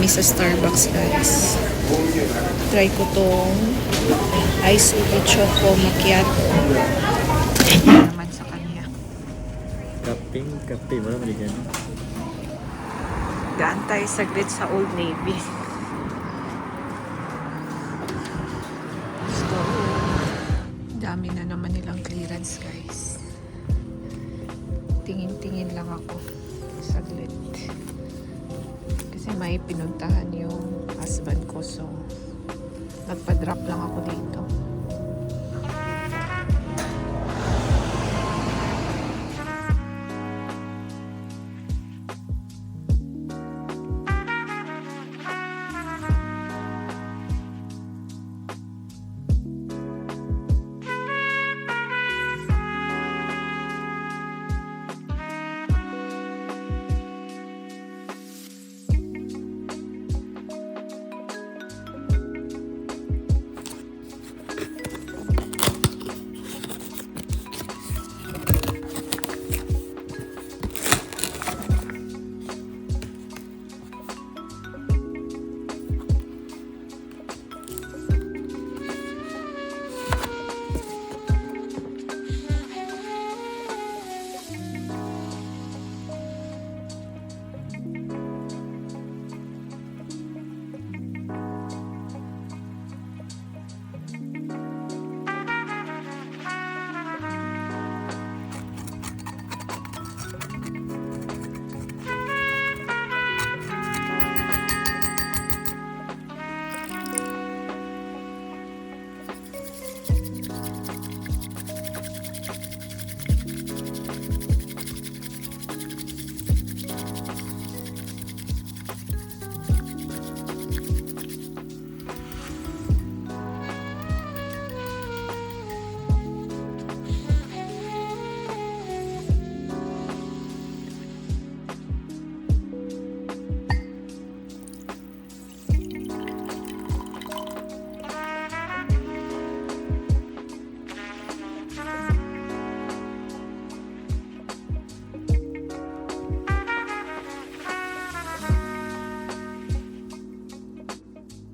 kami sa Starbucks, guys. Try ko tong ice ube choco macchiato. Ayan naman sa kanya. Kape. Wala man yan. Daan tayo saglit sa Old Navy. So, dami na naman nilang clearance, guys. Tingin-tingin lang ako saglit. Kasi may pinuntahan yung husband ko, so nagpa-drop lang ako dito.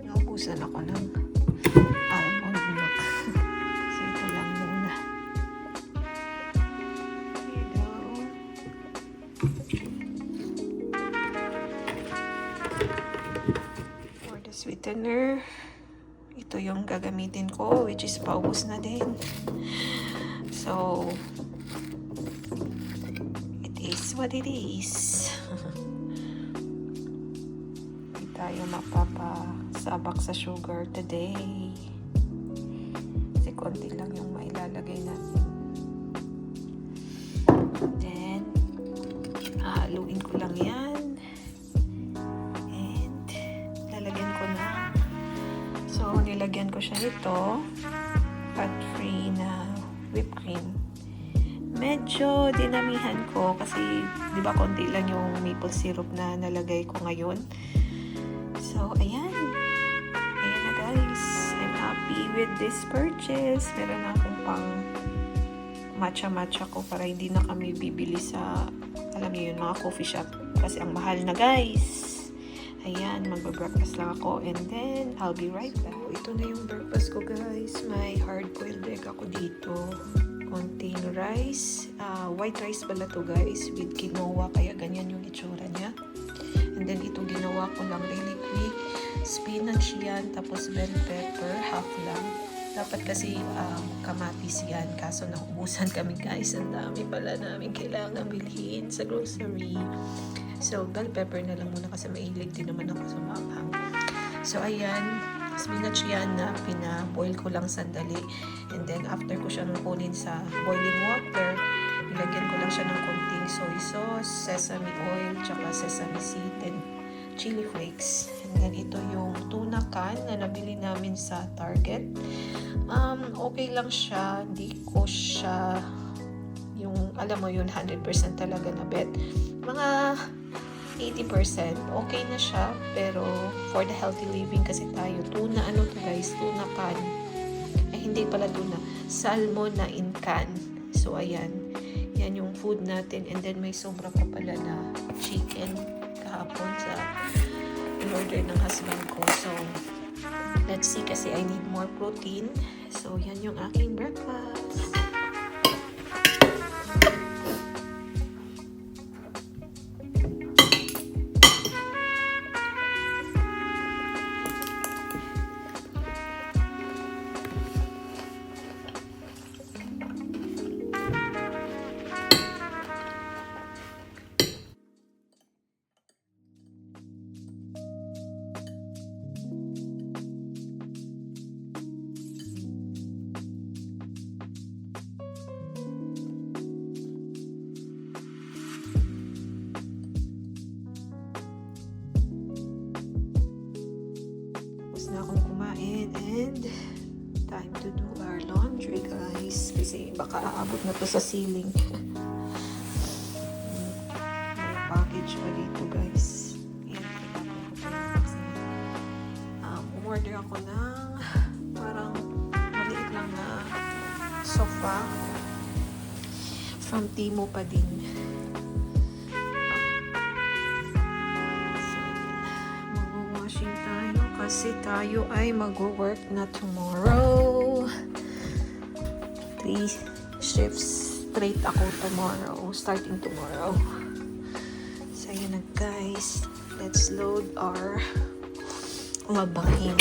Naubusan ako ng almond milk. So, ito lang muna. For the sweetener, ito yung gagamitin ko, which is paubos na din. So, it is what it is. Hindi tayo mapapasabak sa sugar today. Kasi konti lang yung mailalagay natin. Then, haluin ko lang yan. And, lalagyan ko na. So, nilagyan ko siya nito. Fat-free na whipped cream. Medyo dinamihan ko kasi, di ba, konti lang yung maple syrup na nalagay ko ngayon. So, ayan. Ayan na, guys. I'm happy with this purchase. Meron na akong pang matcha-matcha ko para hindi na kami bibili sa, alam niyo yun, mga coffee shop. Kasi ang mahal na, guys. Ayan, magbe-breakfast lang ako. And then, I'll be right back. Ito na yung breakfast ko, guys. May hard-boiled egg ako dito. Konting rice. White rice pala to, guys. With quinoa. Kaya ganyan yung itsura niya. And then, ito ginawa ko lang really quick. Spinach yan. Tapos bell pepper. Half lang. Dapat kasi kamatis yan. Kaso naubusan kami, guys. Ang dami pala namin kailangan bilhin sa grocery. So, bell pepper na lang muna kasi mahilig din naman ako sa maanghang. So, ayan. Spinach yan na pina-boil ko lang sandali. And then, after ko siya kunin sa boiling water, ilagyan ko lang siya ng konting soy sauce, sesame oil, tsaka sesame seed, and chili flakes. And then, ito yung tuna can na nabili namin sa Target. Okay lang siya. Hindi ko siya yung, alam mo yun, 100% talaga na bet. Mga 80%, okay na siya. Pero, for the healthy living kasi tayo, tuna, ano to guys? Tuna can. Ay, hindi pala tuna. Salmon na in can. So, ayan. Yan yung food natin. And then, may sobra pa pala na chicken kahapon sa in-order ng husband ko. So, let's see kasi I need more protein. So, yan yung aking breakfast. Tapos na akong kumain and time to do our laundry, guys. Kasi baka aabot na to sa ceiling. May package pa dito, guys. Yan, umorder ako ng parang maliit lang na sofa from Timo pa din. Mag-washing tayo kasi tayo ay mag-work na tomorrow. 3 shifts straight ako tomorrow, starting tomorrow. So yun na, guys. Let's load our labahin.